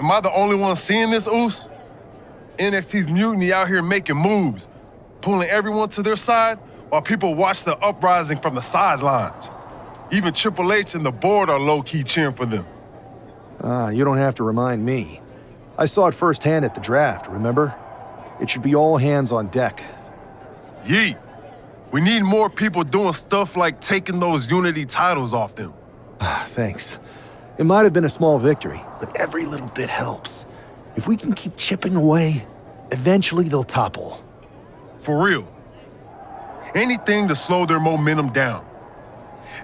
Am I the only one seeing this, Oos? NXT's Mutiny out here making moves, pulling everyone to their side while people watch the uprising from the sidelines. Even Triple H and the board are low-key cheering for them. You don't have to remind me. I saw it firsthand at the draft, remember? It should be all hands on deck. Yeet. We need more people doing stuff like taking those Unity titles off them. Thanks. It might have been a small victory, but every little bit helps. If we can keep chipping away, eventually they'll topple. For real. Anything to slow their momentum down.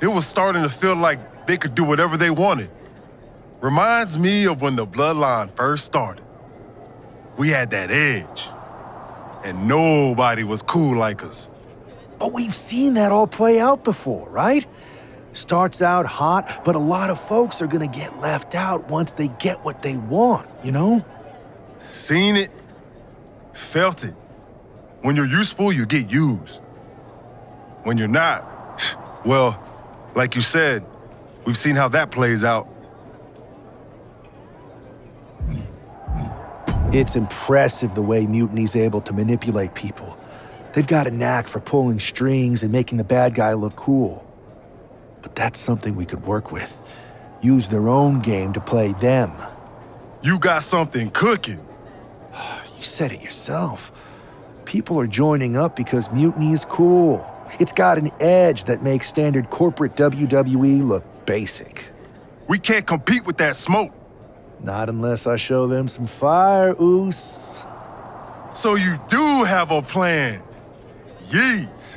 It was starting to feel like they could do whatever they wanted. Reminds me of when the Bloodline first started. We had that edge, and nobody was cool like us. But we've seen that all play out before, right? Starts out hot, but a lot of folks are gonna get left out once they get what they want, you know? Seen it, felt it. When you're useful, you get used. When you're not, well, like you said, we've seen how that plays out. It's impressive the way Mutiny's able to manipulate people. They've got a knack for pulling strings and making the bad guy look cool. But that's something we could work with. Use their own game to play them. You got something cooking. You said it yourself. People are joining up because Mutiny is cool. It's got an edge that makes standard corporate WWE look basic. We can't compete with that smoke. Not unless I show them some fire, Oos. So you do have a plan. Yeet.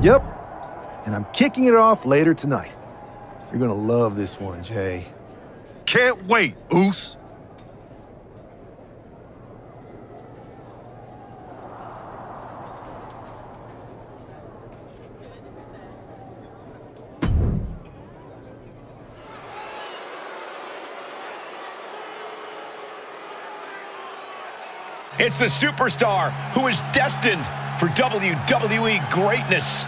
Yep. And I'm kicking it off later tonight. You're gonna love this one, Jay. Can't wait, Oos. It's the superstar who is destined for WWE greatness.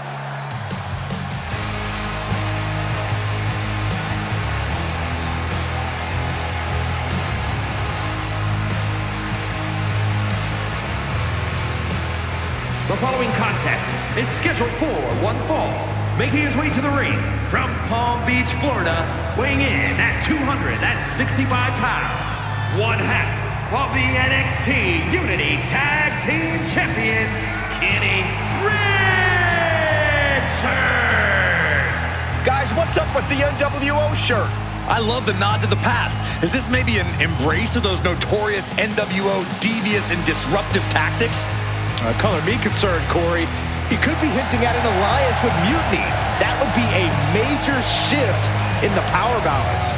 The following contest is scheduled for one fall. Making his way to the ring from Palm Beach, Florida, weighing in at 265 pounds, one half of the NXT Unity Tag Team Champions, Kenny Richards. Guys, what's up with the NWO shirt? I love the nod to the past. Is this maybe an embrace of those notorious NWO devious and disruptive tactics? Color me concerned, Corey. He could be hinting at an alliance with Mutiny. That would be a major shift in the power balance.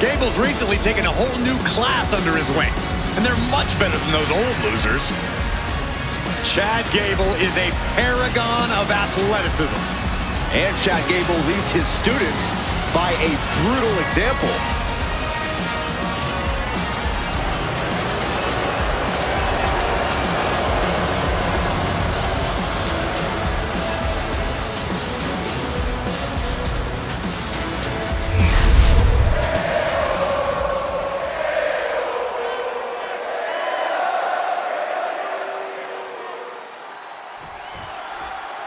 Gable's recently taken a whole new class under his wing, and they're much better than those old losers. Chad Gable is a paragon of athleticism. And Chad Gable leads his students by a brutal example.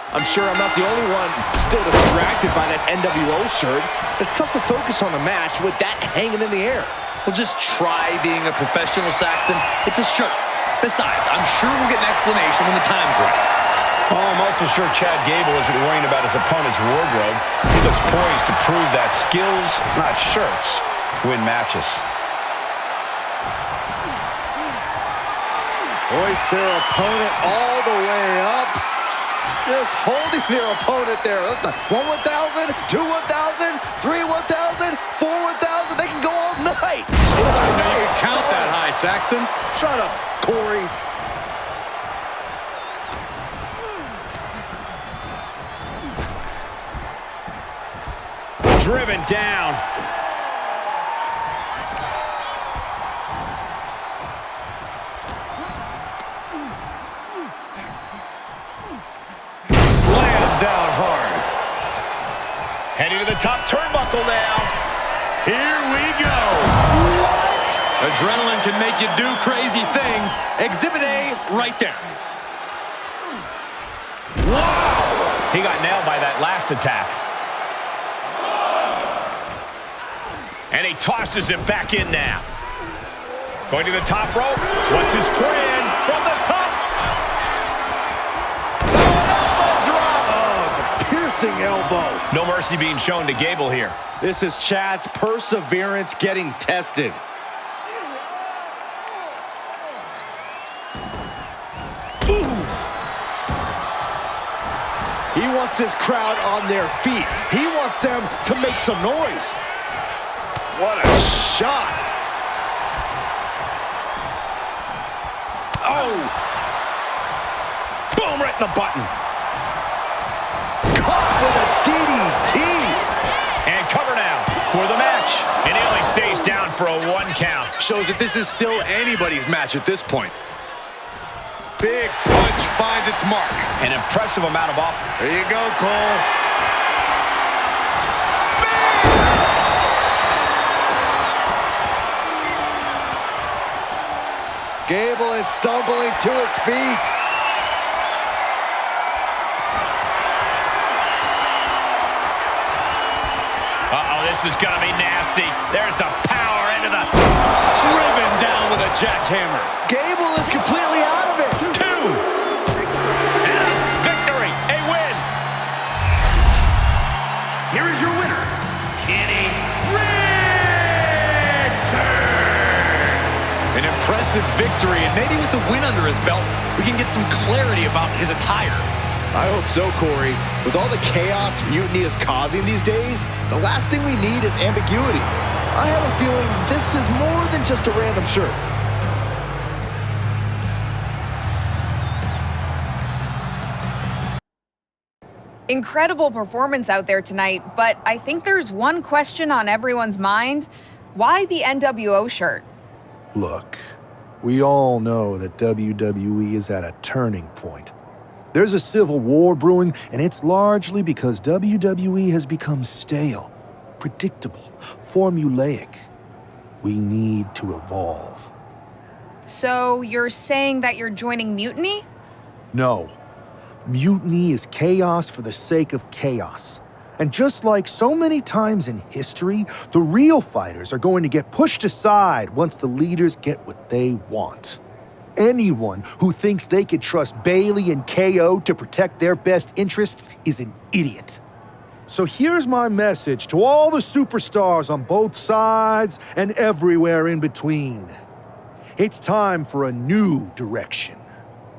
I'm sure I'm not the only one still distracted by that NWO shirt. It's tough to focus on the match with that hanging in the air. Well, just try being a professional, Saxton. It's a shirt. Besides, I'm sure we'll get an explanation when the time's right. Well, I'm also sure Chad Gable isn't worrying about his opponent's wardrobe. He looks poised to prove that skills, not shirts, win matches. Hoist their opponent all the way up. Just holding their opponent there. That's a 1 1,000, 2 1,000, 3 1,000, 4 1,000. They can go all night. Nice. Count that high, Saxton. Shut up, Corey. Driven down. Slammed down hard. Heading to the top turnbuckle now. Here we go. What? Adrenaline can make you do crazy things. Exhibit A right there. Wow! He got nailed by that last attack. And he tosses him back in now. Going to the top rope. What's his plan? From the top. Oh, it's a piercing elbow. No mercy being shown to Gable here. This is Chad's perseverance getting tested. Ooh. He wants his crowd on their feet. He wants them to make some noise. What a shot. Oh. Boom, right in the button. Caught with a DDT. And cover now for the match. And he only stays down for a 1 count. Shows that this is still anybody's match at this point. Big punch finds its mark. An impressive amount of offense. There you go, Cole. Gable is stumbling to his feet. Uh-oh, this is going to be nasty. There's the power into the... Driven down with a jackhammer. Gable is completely out of it. 2. And a victory, a win. Here is your winner, Kenny Richards. An impressive victory, and maybe with the win under his belt, we can get some clarity about his attire. I hope so, Corey. With all the chaos Mutiny is causing these days, the last thing we need is ambiguity. I have a feeling this is more than just a random shirt. Incredible performance out there tonight, but I think there's one question on everyone's mind. Why the NWO shirt? Look, we all know that WWE is at a turning point. There's a civil war brewing, and it's largely because WWE has become stale, predictable, formulaic. We need to evolve. So you're saying that you're joining Mutiny? No. Mutiny is chaos for the sake of chaos. And just like so many times in history, the real fighters are going to get pushed aside once the leaders get what they want. Anyone who thinks they could trust Bailey and KO to protect their best interests is an idiot. So here's my message to all the superstars on both sides and everywhere in between. It's time for a new direction.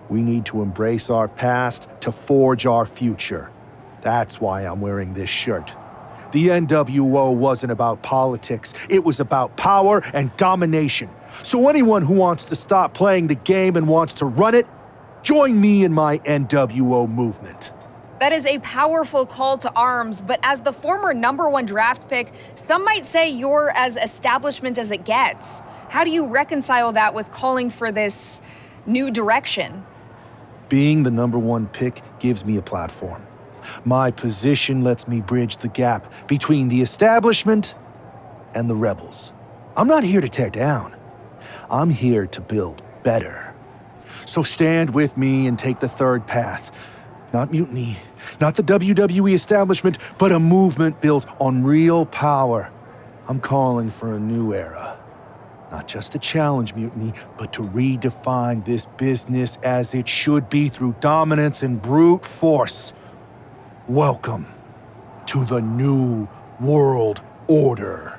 We need to embrace our past to forge our future. That's why I'm wearing this shirt. The NWO wasn't about politics. It was about power and domination. So anyone who wants to stop playing the game and wants to run it, join me in my NWO movement. That is a powerful call to arms, but as the former #1 draft pick, some might say you're as establishment as it gets. How do you reconcile that with calling for this new direction? Being the #1 pick gives me a platform. My position lets me bridge the gap between the establishment and the rebels. I'm not here to tear down. I'm here to build better. So stand with me and take the third path. Not mutiny, not the WWE establishment, but a movement built on real power. I'm calling for a new era. Not just to challenge mutiny, but to redefine this business as it should be through dominance and brute force. Welcome to the New World Order.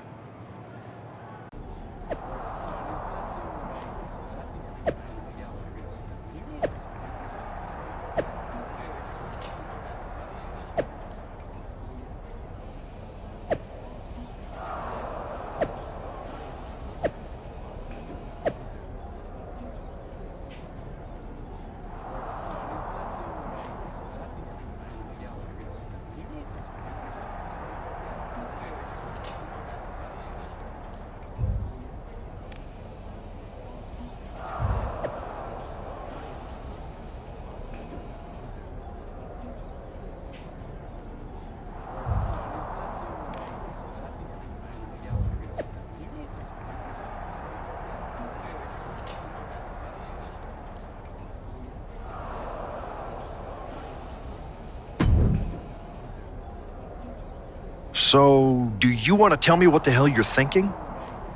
So, do you want to tell me what the hell you're thinking?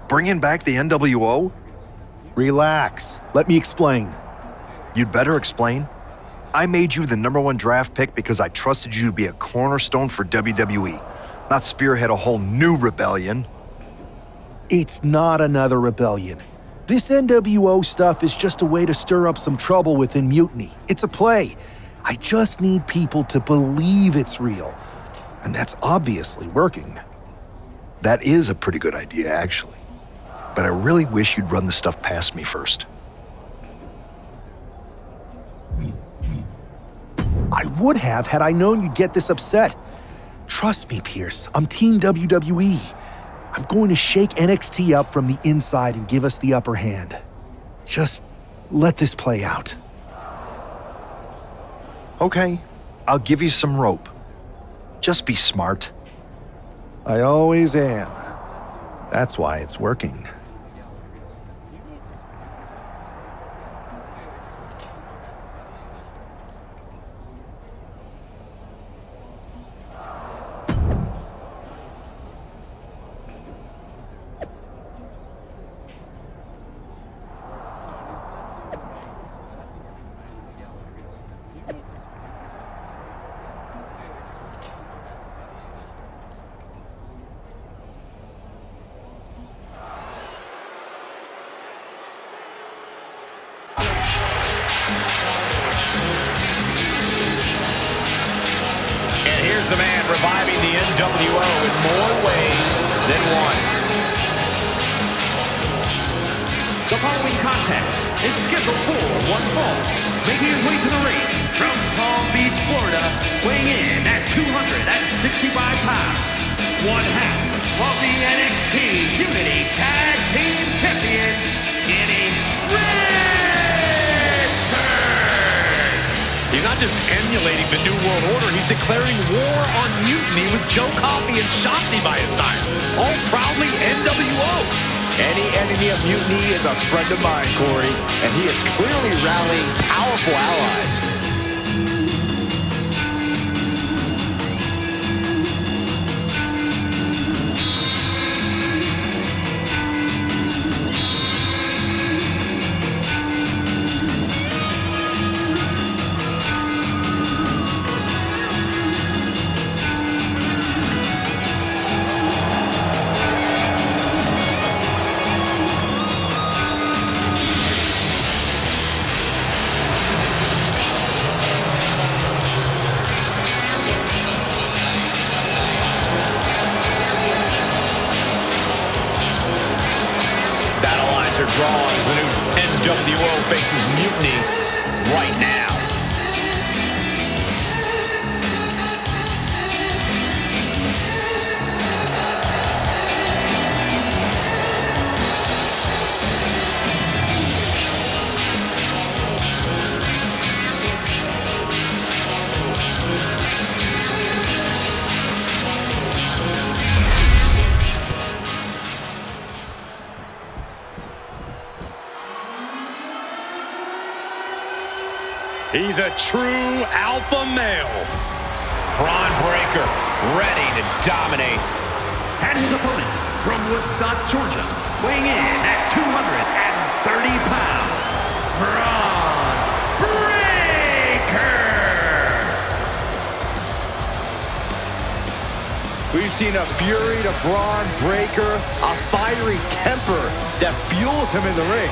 Bringing back the NWO? Relax. Let me explain. You'd better explain. I made you the #1 draft pick because I trusted you to be a cornerstone for WWE, not spearhead a whole new rebellion. It's not another rebellion. This NWO stuff is just a way to stir up some trouble within Mutiny. It's a play. I just need people to believe it's real. And that's obviously working. That is a pretty good idea, actually. But I really wish you'd run the stuff past me first. I would have had I known you'd get this upset. Trust me, Pierce. I'm Team WWE. I'm going to shake NXT up from the inside and give us the upper hand. Just let this play out. Okay, I'll give you some rope. Just be smart. I always am. That's why it's working. The man reviving the NWO in more ways than one. The following contest is scheduled for one fall. Making his way to the ring from Palm Beach, Florida, weighing in at 265 pounds, one half of the NXT Unity Tag Team Champions, getting He's not just emulating the New World Order, he's declaring war on Mutiny with Joe Coffey and Shotzi by his side, all proudly NWO. Any enemy of Mutiny is a friend of mine, Corey, and he is clearly rallying powerful allies. Draw as the new NWO faces Mutiny right now. He's a true alpha male. Braun Breaker, ready to dominate. And his opponent from Woodstock, Georgia, weighing in at 230 pounds, Braun Breaker. We've seen a fury to Braun Breaker, a fiery temper that fuels him in the ring.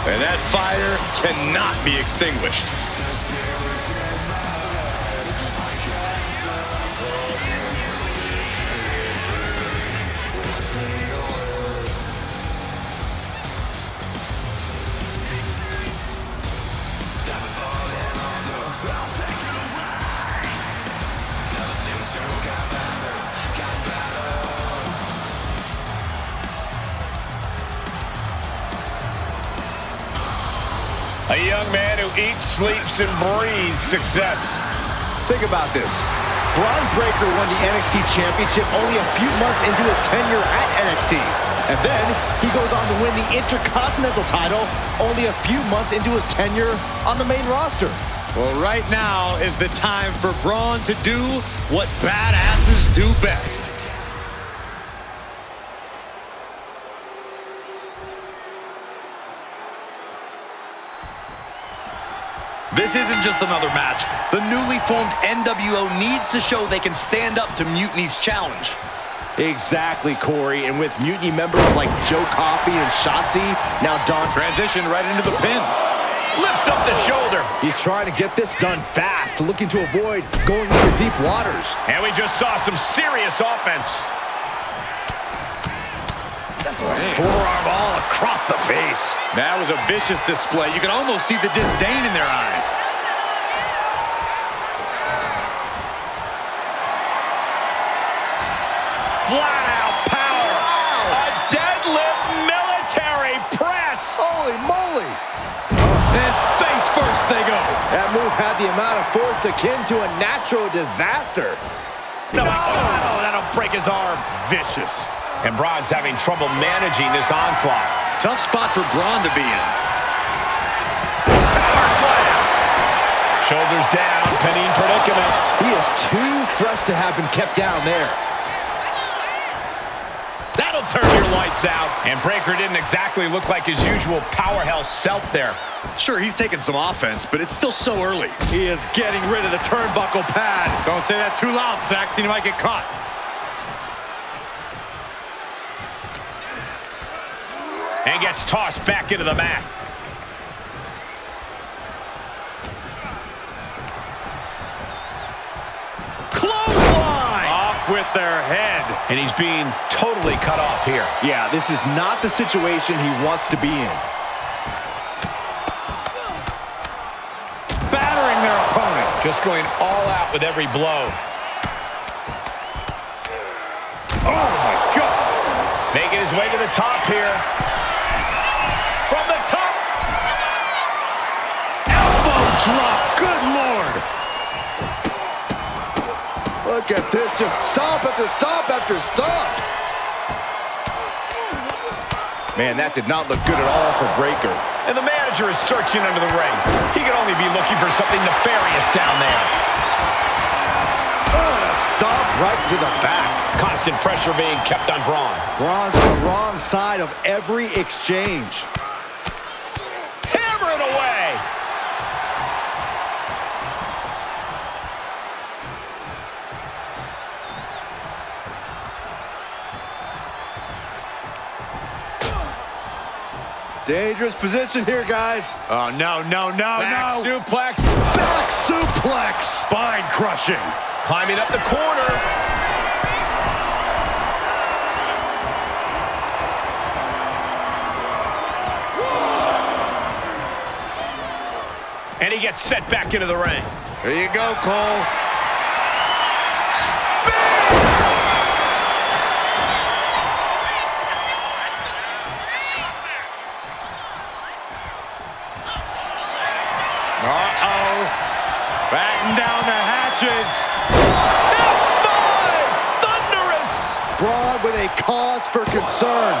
And that fire cannot be extinguished. A young man who eats, sleeps, and breathes success. Think about this. Braun Breaker won the NXT Championship only a few months into his tenure at NXT. And then he goes on to win the Intercontinental title only a few months into his tenure on the main roster. Well, right now is the time for Braun to do what badasses do best. This isn't just another match. The newly formed NWO needs to show they can stand up to Mutiny's challenge. Exactly, Corey. And with Mutiny members like Joe Coffey and Shotzi, now Don transition right into the pin. Lifts up the shoulder. He's trying to get this done fast, looking to avoid going into deep waters. And we just saw some serious offense. Forearm all across the face. That was a vicious display. You can almost see the disdain in their eyes. Flat out power. A deadlift military press. Holy moly. And face first they go. That move had the amount of force akin to a natural disaster. No, that'll break his arm. Vicious. And Braun's having trouble managing this onslaught. Tough spot for Braun to be in. Power slam. Shoulders down, pinning predicament. He is too fresh to have been kept down there. That'll turn your lights out. And Breaker didn't exactly look like his usual powerhouse self there. Sure, he's taking some offense, but it's still so early. He is getting rid of the turnbuckle pad. Don't say that too loud, Saxon. He might get caught. And gets tossed back into the mat. Clothesline! Off with their head. And he's being totally cut off here. Yeah, this is not the situation he wants to be in. Battering their opponent. Just going all out with every blow. Oh, my God. Making his way to the top here. From the top. Elbow drop. Good Lord. Look at this. Just stomp after stomp after stomp. Man, that did not look good at all for Breaker. And the manager is searching under the ring. He could only be looking for something nefarious down there. Oh, and a stomp right to the back. Constant pressure being kept on Braun. Braun's on the wrong side of every exchange. Hammer it away. Dangerous position here, guys. Oh, no. Back suplex. Back suplex. Spine crushing. Climbing up the corner. And he gets set back into the ring. There you go, Cole. Uh-oh. Batten down the hatches. F5! Thunderous! Braun with a cause for concern.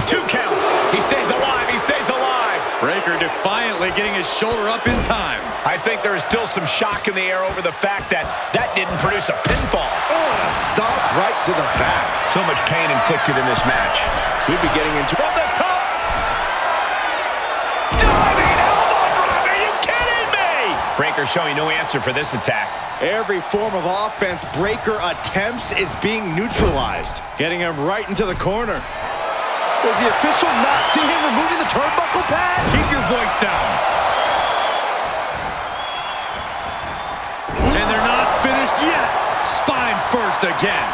2 count. He stays alive. He stays alive. Breaker defiantly getting his shoulder up in time. I think there is still some shock in the air over the fact that didn't produce a pinfall. Oh, and a stomp right to the back. So much pain inflicted in this match. We'd be getting into From the top. Diving elbow drop. Are you kidding me? Breaker showing no answer for this attack. every form of offense Breaker attempts is being neutralized. Getting him right into the corner. Does the official not see him removing the turnbuckle pad? Keep your voice down. And they're not finished yet. Spine first again.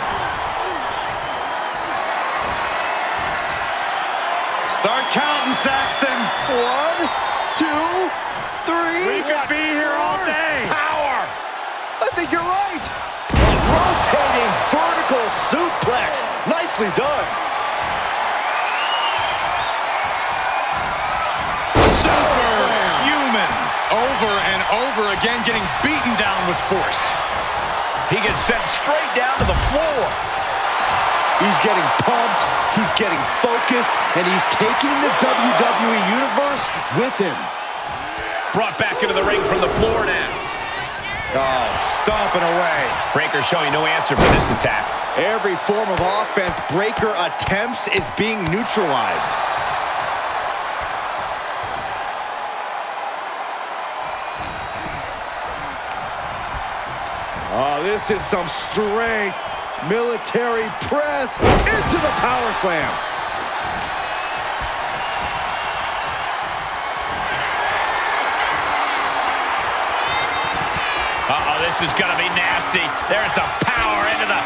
Start counting, Saxton. 1, 2, 3. We could be here all day. Power. I think you're right. A rotating vertical suplex. Nicely done. Superhuman. Over and over again, getting beaten down with force. He gets sent straight down to the floor. He's getting pumped, he's getting focused, and he's taking the WWE Universe with him. Brought back into the ring from the floor now. Oh, stomping away. Breaker showing no answer for this attack. Every form of offense Breaker attempts is being neutralized. Oh, this is some strength. Military press into the power slam. Uh-oh, this is gonna be nasty. There's the power into the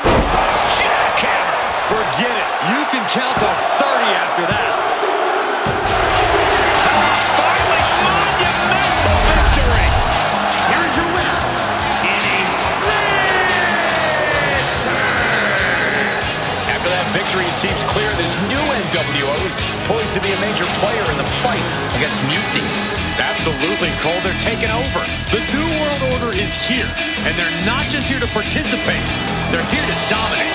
jackhammer. Forget it. You can count to 30 after that. Finally, monumental victory. Here is your winner, After that victory, it seems clear this new NWO is poised to be a major player in the fight against Mutiny. Absolutely, Cole. They're taking over. The New World Order is here, and they're not just here to participate. They're here to dominate.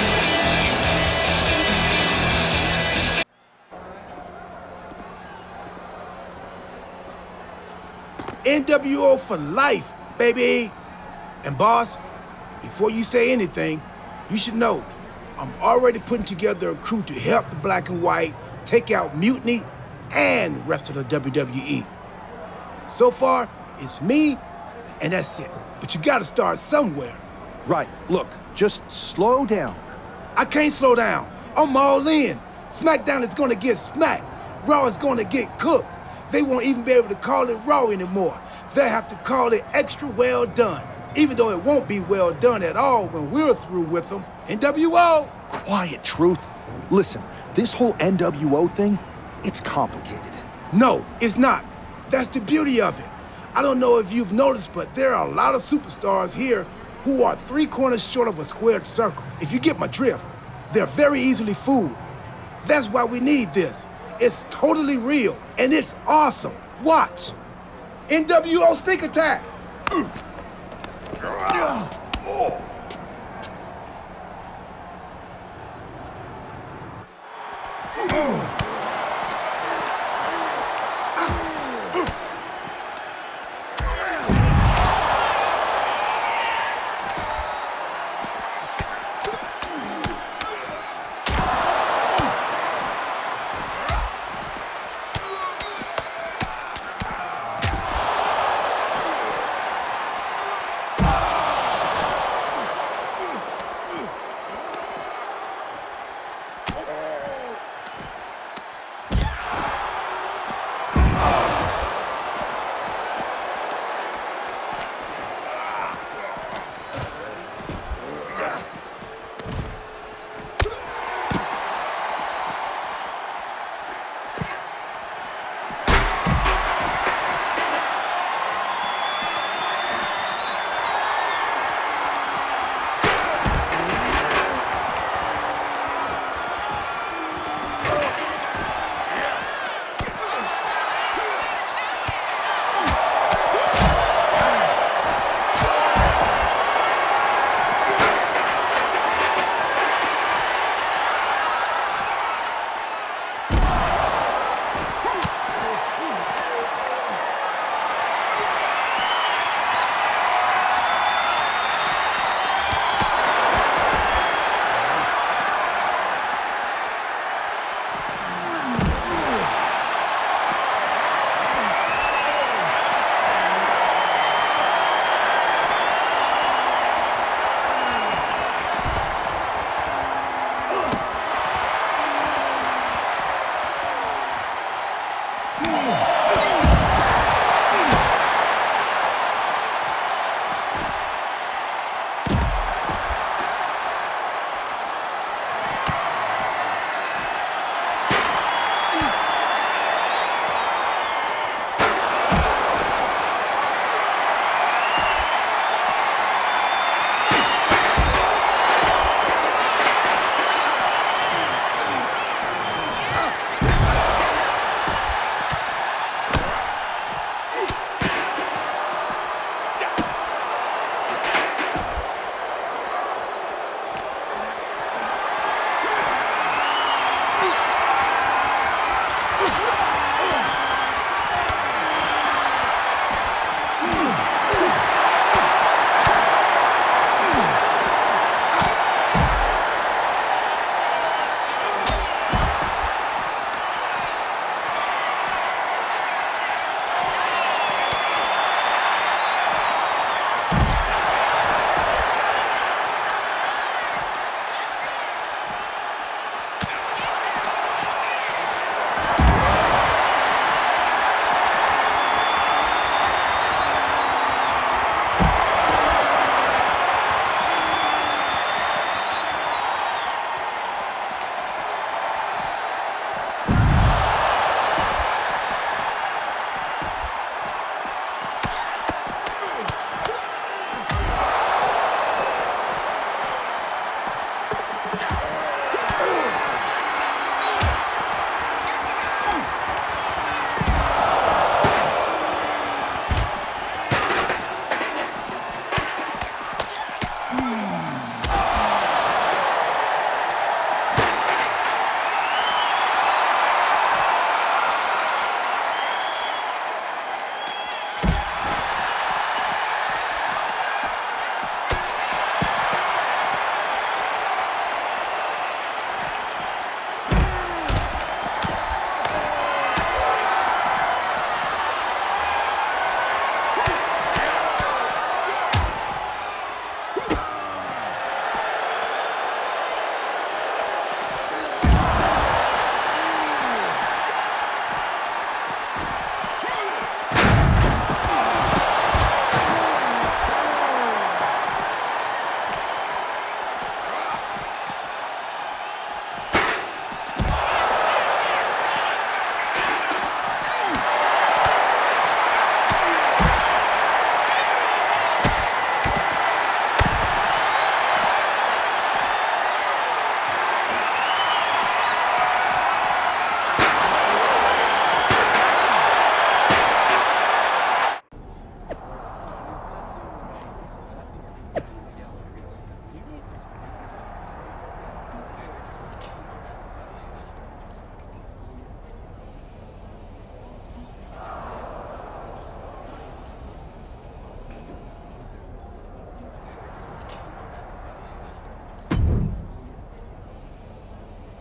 NWO for life, baby. And boss, before you say anything, you should know I'm already putting together a crew to help the Black and White take out Mutiny and rest of the WWE. So far, it's me, and that's it. But you gotta start somewhere. Right, look, just slow down. I can't slow down. I'm all in. SmackDown is gonna get smacked. Raw is gonna get cooked. They won't even be able to call it Raw anymore. They'll have to call it extra well done, even though it won't be well done at all when we're through with them. NWO! Quiet, Truth. Listen, this whole NWO thing, it's complicated. No, it's not. That's the beauty of it. I don't know if you've noticed, but there are a lot of superstars here who are 3 corners short of a squared circle. If you get my drift, they're very easily fooled. That's why we need this. It's totally real, and it's awesome. Watch. NWO Sneak Attack!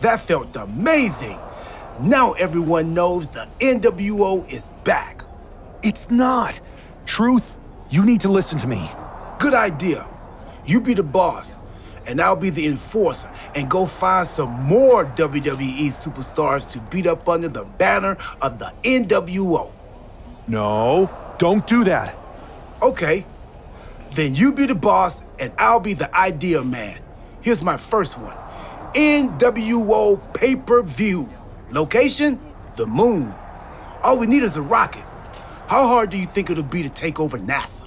That felt amazing. Now everyone knows the NWO is back. It's not. Truth, you need to listen to me. Good idea. You be the boss, and I'll be the enforcer and go find some more WWE superstars to beat up under the banner of the NWO. No, don't do that. Okay. Then you be the boss, and I'll be the idea man. Here's my first one. NWO pay-per-view. Location? The moon. All we need is a rocket. How hard do you think it'll be to take over NASA?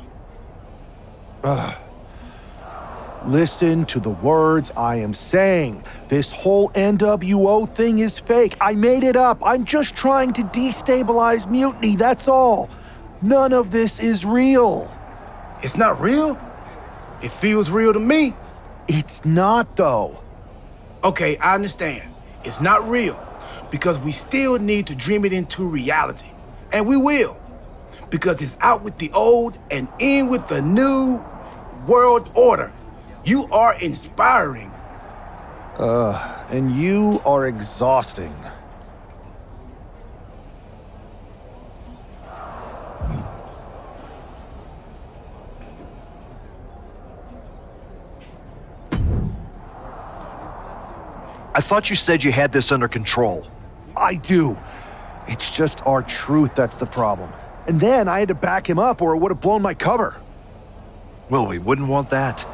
Listen to the words I am saying. This whole NWO thing is fake. I made it up. I'm just trying to destabilize Mutiny, that's all. None of this is real. It's not real? It feels real to me. It's not, though. Okay, I understand. It's not real because we still need to dream it into reality. And we will. Because it's out with the old and in with the new world order. You are inspiring. And you are exhausting. I thought you said you had this under control. I do. It's just R-Truth that's the problem. And then I had to back him up or it would have blown my cover. Well, we wouldn't want that.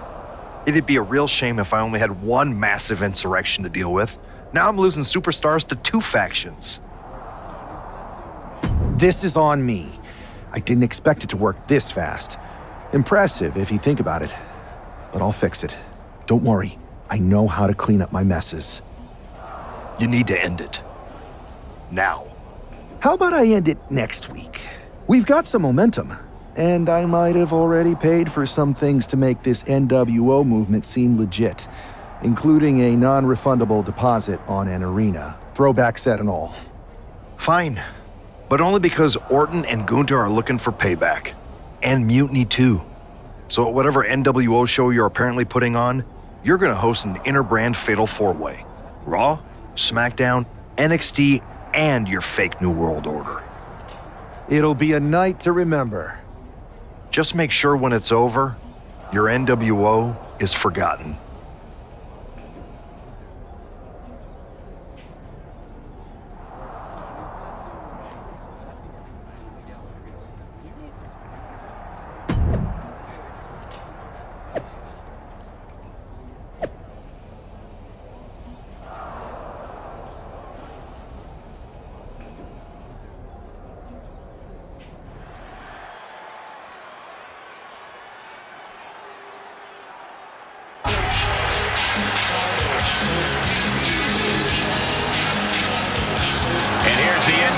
It'd be a real shame if I only had one massive insurrection to deal with. Now I'm losing superstars to two factions. This is on me. I didn't expect it to work this fast. Impressive if you think about it. But I'll fix it. Don't worry. I know how to clean up my messes. You need to end it. Now. How about I end it next week? We've got some momentum. And I might have already paid for some things to make this NWO movement seem legit, including a non-refundable deposit on an arena, throwback set and all. Fine. But only because Orton and Gunther are looking for payback. And Mutiny too. So at whatever NWO show you're apparently putting on, you're gonna host an inter-brand fatal four-way. Raw, SmackDown, NXT, and your fake New World Order. It'll be a night to remember. Just make sure when it's over, your NWO is forgotten.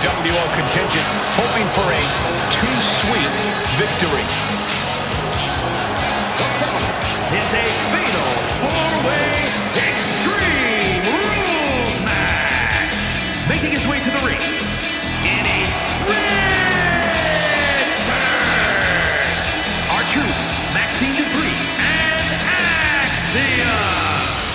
NWO contingent hoping for a too sweet victory. It's a fatal four-way Extreme Rules match. Making his way to the ring, in a red shirt, R-Truth, Maxine Dupree, and Axiom.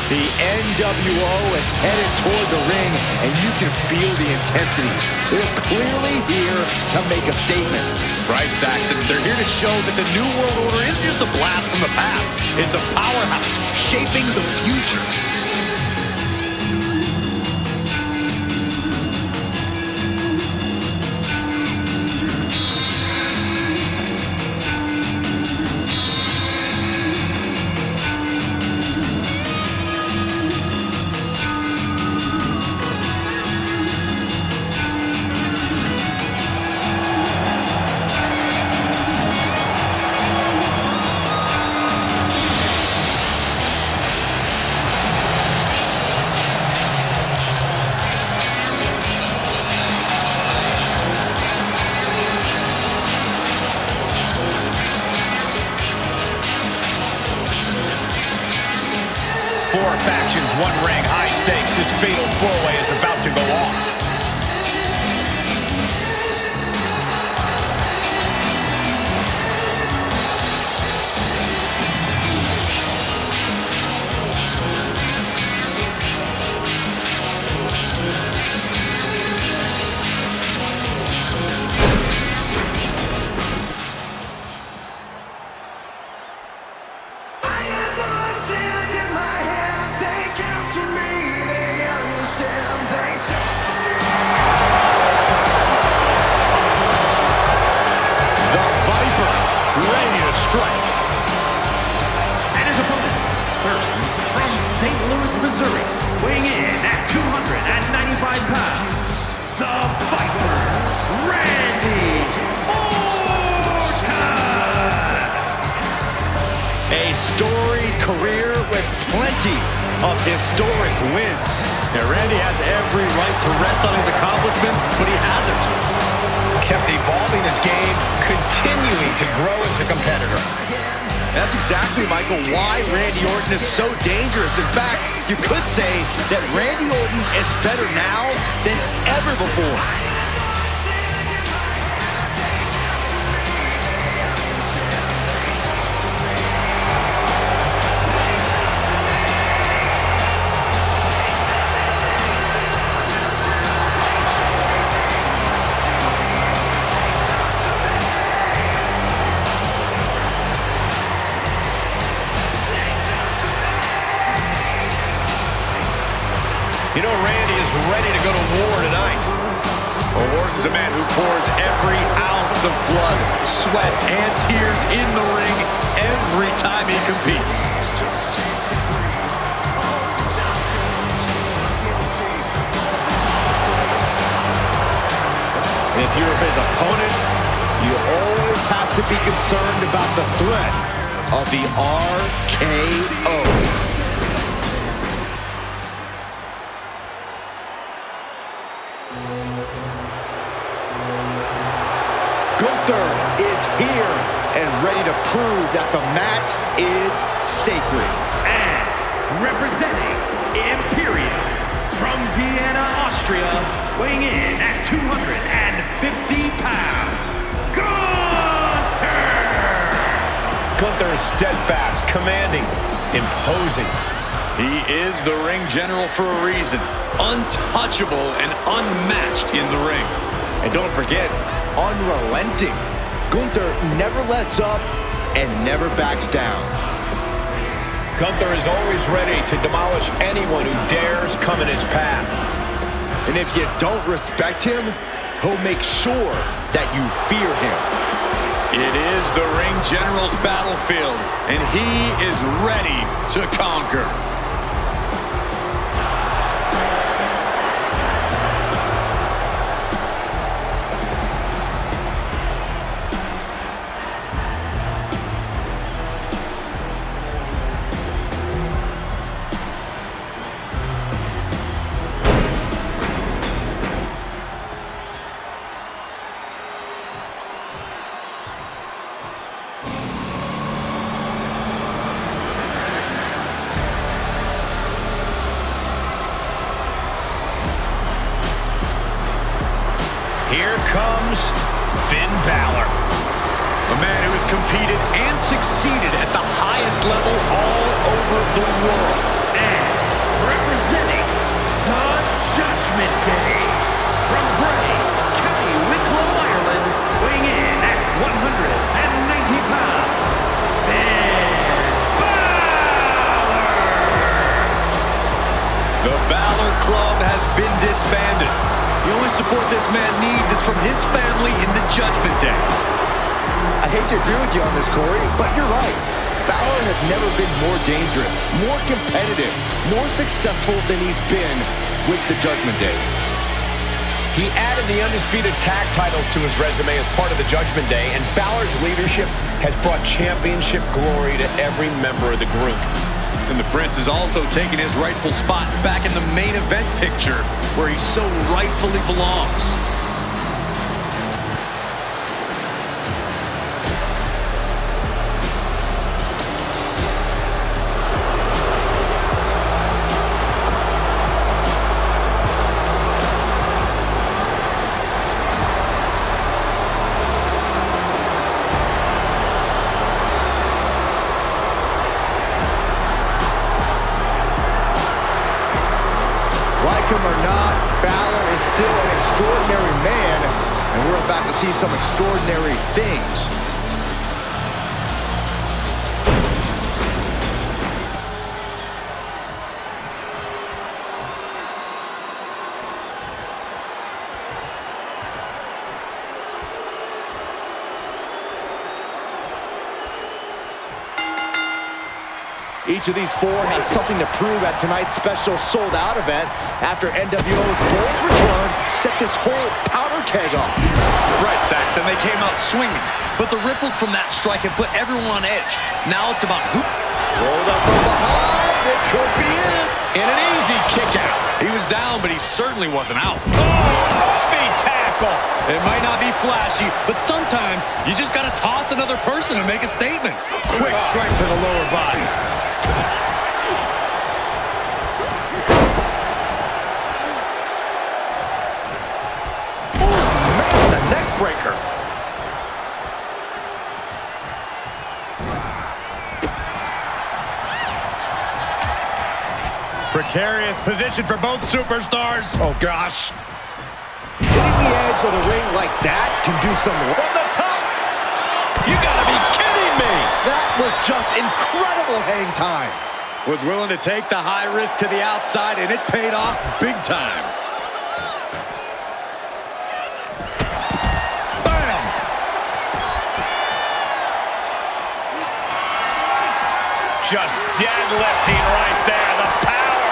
The NWO is headed toward the ring, and you can feel the intensity. They're clearly here to make a statement. Right, Saxton? They're here to show that the New World Order isn't just a blast from the past. It's a powerhouse shaping the future. Four factions, one ring, high stakes. This fatal four-way is about to go off. Ready to strike. And his opponents, first from St. Louis, Missouri, weighing in at 295 pounds, the Viper, Randy Orton! A storied career with plenty of historic wins. Yeah, Randy has every right to rest on his accomplishments, but he hasn't. Kept evolving his game, continuing to grow as a competitor. That's exactly, Michael, why Randy Orton is so dangerous. In fact, you could say that Randy Orton is better now than ever before. You know, Randy is ready to go to war tonight. Well, Orton's a man who pours every ounce of blood, sweat, and tears in the ring every time he competes. If you're his opponent, you always have to be concerned about the threat of the RKO. Gunther is here and ready to prove that the mat is sacred. And representing Imperium from Vienna, Austria, weighing in at 250 pounds, Gunther! Gunther is steadfast, commanding, imposing. He is the ring general for a reason. Untouchable and unmatched in the ring. And don't forget, unrelenting. Gunther never lets up and never backs down. Gunther is always ready to demolish anyone who dares come in his path. And if you don't respect him, he'll make sure that you fear him. It is the ring general's battlefield, and he is ready to conquer. Here comes Finn Balor. A man who has competed and succeeded at the highest level all over the world. And representing the Judgment Day from Bray, County Wicklow, Ireland, weighing in at 190 pounds, Finn Balor! The Balor Club has been disbanded. The only support this man needs is from his family in the Judgment Day. I hate to agree with you on this, Corey, but you're right. Balor has never been more dangerous, more competitive, more successful than he's been with the Judgment Day. He added the undisputed tag titles to his resume as part of the Judgment Day, and Balor's leadership has brought championship glory to every member of the group. And the Prince is also taking his rightful spot back in the main event picture, where he so rightfully belongs. Like him or not, Balor is still an extraordinary man, and we're about to see some extraordinary things. Each of these four has something to prove at tonight's special sold-out event after NWO's bold return set this whole powder keg off. Right, Saxton, they came out swinging, but the ripples from that strike have put everyone on edge. Now it's about who... Rolled up from behind, this could be it. And an easy kick out. He was down, but he certainly wasn't out. Feet tackle. It might not be flashy, but sometimes you just got to toss another person to make a statement. Quick strike to the lower body. The neck breaker. Precarious position for both superstars. Oh, gosh. Hitting the edge of the ring like that can do some... From the top! You gotta be kidding me! That was just incredible hang time. Was willing to take the high risk to the outside, and it paid off big time. Bam! Just deadlifting right there. The power.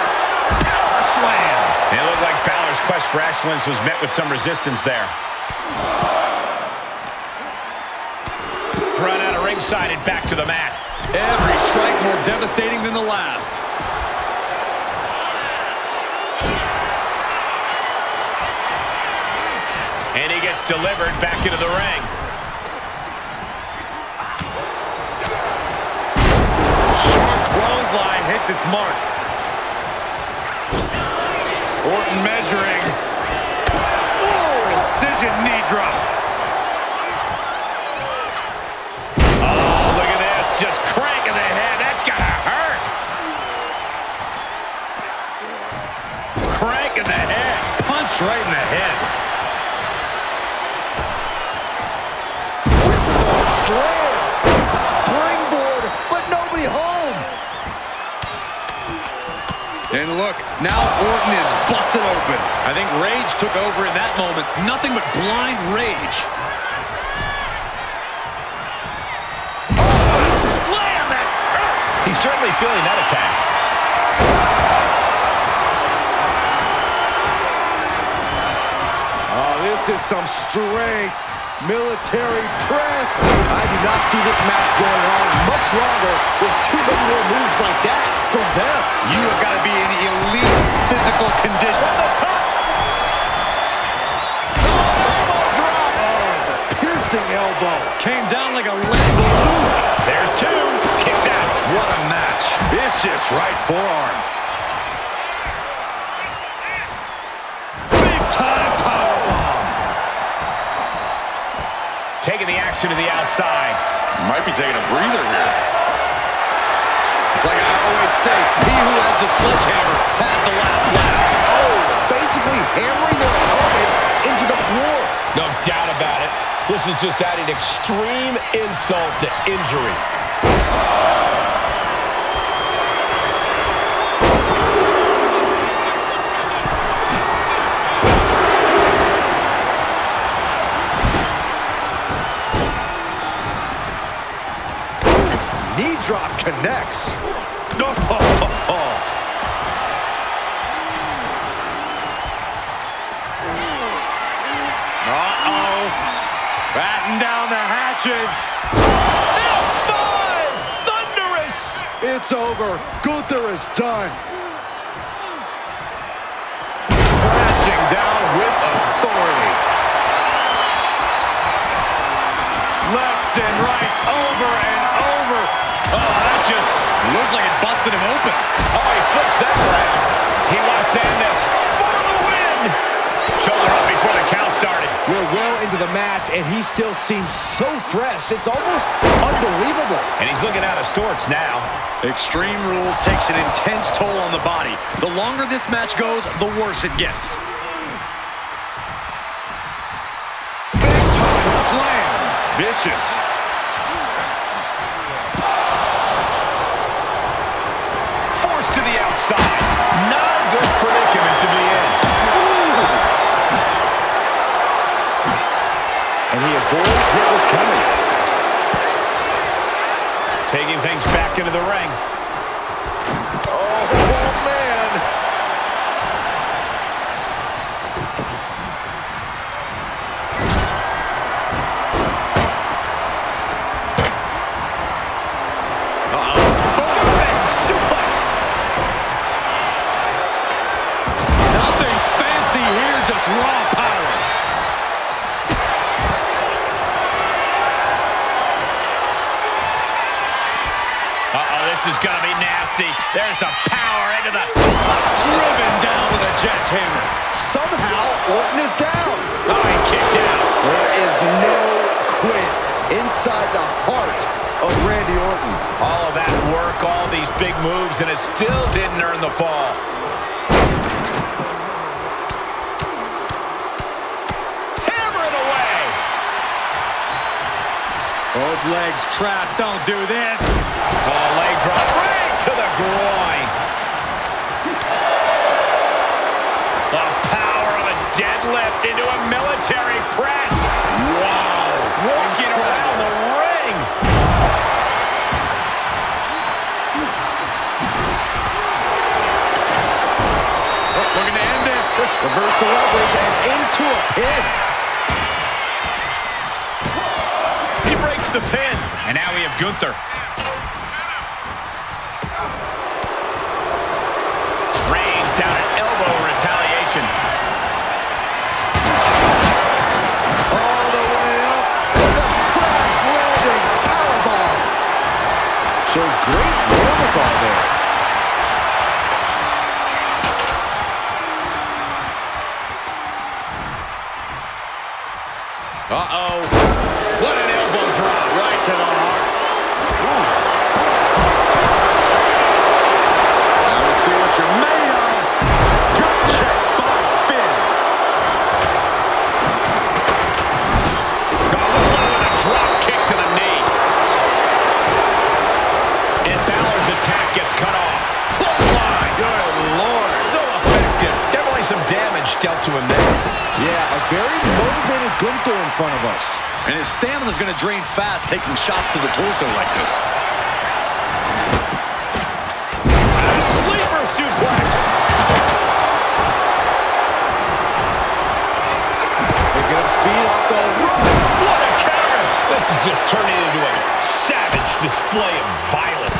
Power slam. And it looked like Balor's quest for excellence was met with some resistance there. Run out of ringside and back to the mat. Every strike more devastating than the last. And he gets delivered back into the ring. Sharp clothesline hits its mark. Orton measuring. Precision knee drop. Oh, look at this. Just cranking the head. That's gotta hurt. Crank in the head. Punch right in the head. Slam. Springboard, but nobody home. And look, now Orton is busted open. I think rage took over in that moment. Nothing but blind rage. Oh, slam! That hurt! He's certainly feeling that attack. Oh, this is some strength. Military press. I do not see this match going on much longer with too many more moves like that from them. You have got to be in elite physical condition. From the top. Elbow drop. Oh, it's a piercing elbow. Came down like a lead balloon. There's two. Kicks out. What a match. Vicious right forearm. Big time powerbomb. Taking the action to the outside. Might be taking a breather here. It's like I always say, he who has the sledgehammer has the last laugh. Oh, basically hammering their opponent into the floor. No doubt about it. This is just adding extreme insult to injury. Knee drop connects. No. Uh-oh. Batten down the hatches. F5! Thunderous! It's over. Gunther is done. Crashing down with authority. Left and rights over and over. Oh, that just looks like it busted him open. Oh, he flips that around. He wants to end this for the win. Shoulder up before the count started. We're well into the match, and he still seems so fresh. It's almost unbelievable. And he's looking out of sorts now. Extreme Rules takes an intense toll on the body. The longer this match goes, the worse it gets. Big time slam. Vicious. Forced to the outside. Not a good predicament to be in. And he avoids what was coming. Taking things back into the ring. man. Booming suplex. Nothing fancy here, just raw power. This is going to be nasty. There's the power into the... Driven down with a jackhammer. Somehow, Orton is down. Oh, he kicked out. There is no quit inside the heart of Randy Orton. All of that work, all these big moves, and it still didn't earn the fall. Hammer it away. Both legs trapped. Don't do this. Oh, leg drop right to the groin. The power of a deadlift into a military press. Wow. Walking around the ring. Looking to end this. Reverse the leverage and into a pin. He breaks the pin. And now we have Gunther. Reigns down an elbow retaliation. All the way up with a crash landing powerbomb. Shows great wherewithal there. Uh-oh. What an elbow drop. Right to the heart. Now we'll see what you're made of. Good check by Finn. With a drop kick to the knee. And Balor's attack gets cut off. Clothesline. Good Lord. So effective. Definitely some damage dealt to him there. Yeah, a very motivated Gunther in front of us. And his stamina is going to drain fast, taking shots to the torso like this. A sleeper suplex. Picking up speed off the roof. What a counter. This is just turning into a savage display of violence.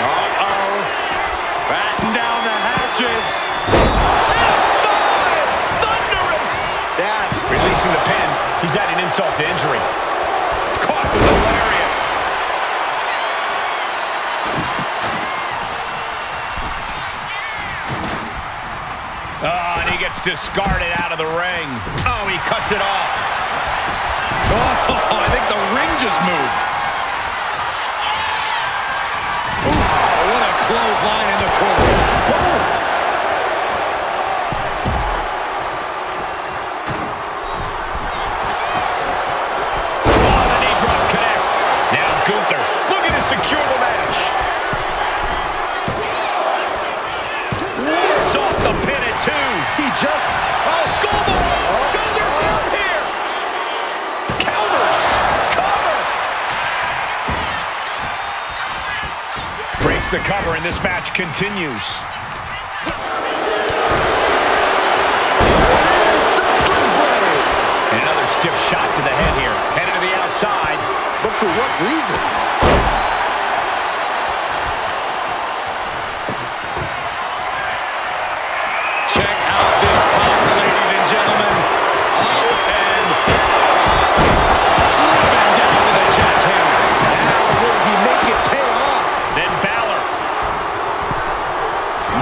Uh-oh. Batten down the hatches. Thunderous. That's Releasing the pin. He's adding insult to injury. Caught with the lariat. Oh, and he gets discarded out of the ring. Oh, he cuts it off. Oh, I think the ring just moved. Ooh, what a clothesline in the corner. Boom. Gunther looking to secure the match. Wards off the pin at 2. he just... Oh, skullboard. Shoulders down here. Counters. Cover. Breaks the cover, and this match continues. And another stiff shot to the head here. Headed to the outside. But for what reason? Check out this power, ladies and gentlemen. Up and driven down with a jackhammer. Now will he make it pay off? Then Balor.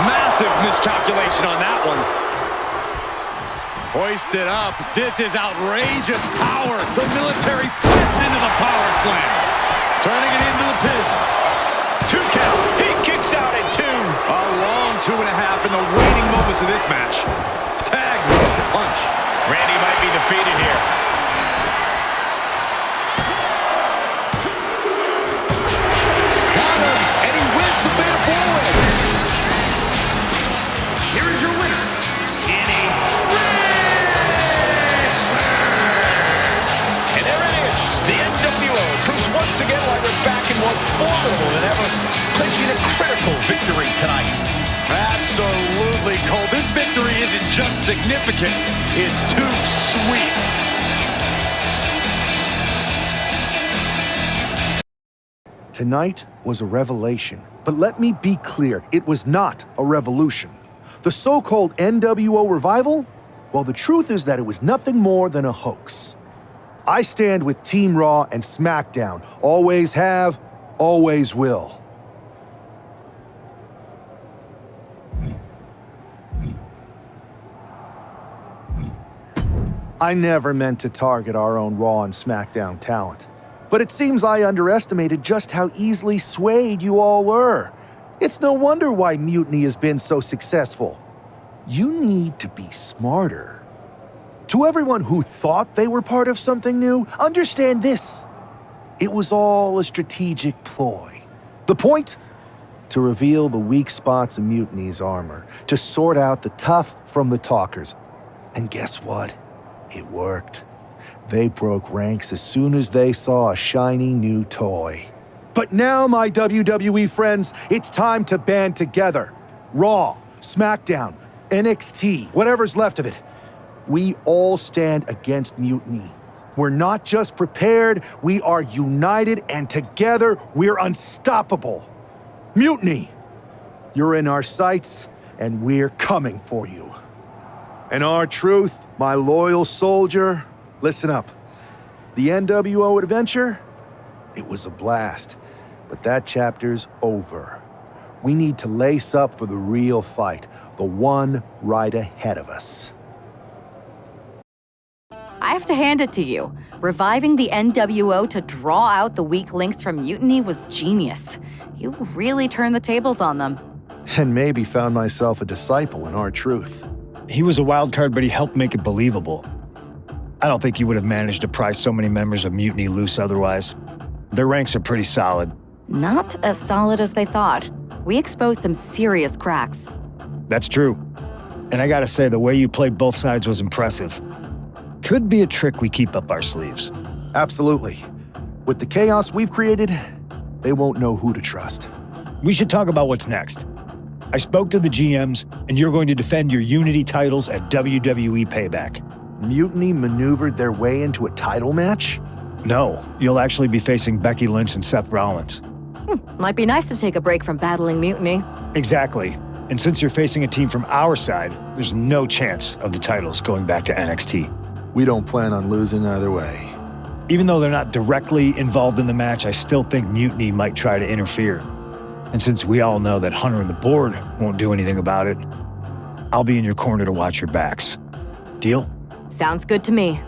Massive miscalculation on that one. Hoisted up. This is outrageous power. The military pressed into the power slam. Turning it into the pin. 2 count. He kicks out at 2. A long 2.5 in the waning moments of this match. Tag with a punch. Randy might be defeated here. Got him, and he wins the fatal four-way. Here is your winner, Kenny. And there it is. The NWO proves once again why they're back in what 4 profitable than ever, clinching a critical victory tonight. Absolutely, Cole. This victory isn't just significant, it's too sweet. Tonight was a revelation, but let me be clear, it was not a revolution. The so-called NWO revival? Well, the truth is that it was nothing more than a hoax. I stand with Team Raw and SmackDown. Always have, always will. I never meant to target our own Raw and SmackDown talent. But it seems I underestimated just how easily swayed you all were. It's no wonder why Mutiny has been so successful. You need to be smarter. To everyone who thought they were part of something new, understand this. It was all a strategic ploy. The point? To reveal the weak spots in Mutiny's armor, to sort out the tough from the talkers. And guess what? It worked. They broke ranks as soon as they saw a shiny new toy. But now, my WWE friends, it's time to band together. Raw, SmackDown, NXT, whatever's left of it. We all stand against Mutiny. We're not just prepared, we are united, and together we're unstoppable. Mutiny, you're in our sights, and we're coming for you. And R-Truth, my loyal soldier, listen up. The NWO adventure, it was a blast, but that chapter's over. We need to lace up for the real fight, the one right ahead of us. I have to hand it to you. Reviving the NWO to draw out the weak links from Mutiny was genius. You really turned the tables on them. And maybe found myself a disciple in R-Truth. He was a wild card, but he helped make it believable. I don't think you would have managed to pry so many members of Mutiny loose otherwise. Their ranks are pretty solid. Not as solid as they thought. We exposed some serious cracks. That's true. And I gotta say, the way you played both sides was impressive. Could be a trick we keep up our sleeves. Absolutely. With the chaos we've created, they won't know who to trust. We should talk about what's next. I spoke to the GMs, and you're going to defend your Unity titles at WWE Payback. Mutiny maneuvered their way into a title match? No, you'll actually be facing Becky Lynch and Seth Rollins. Might be nice to take a break from battling Mutiny. Exactly. And since you're facing a team from our side, there's no chance of the titles going back to NXT. We don't plan on losing either way. Even though they're not directly involved in the match, I still think Mutiny might try to interfere. And since we all know that Hunter and the board won't do anything about it, I'll be in your corner to watch your backs. Deal? Sounds good to me.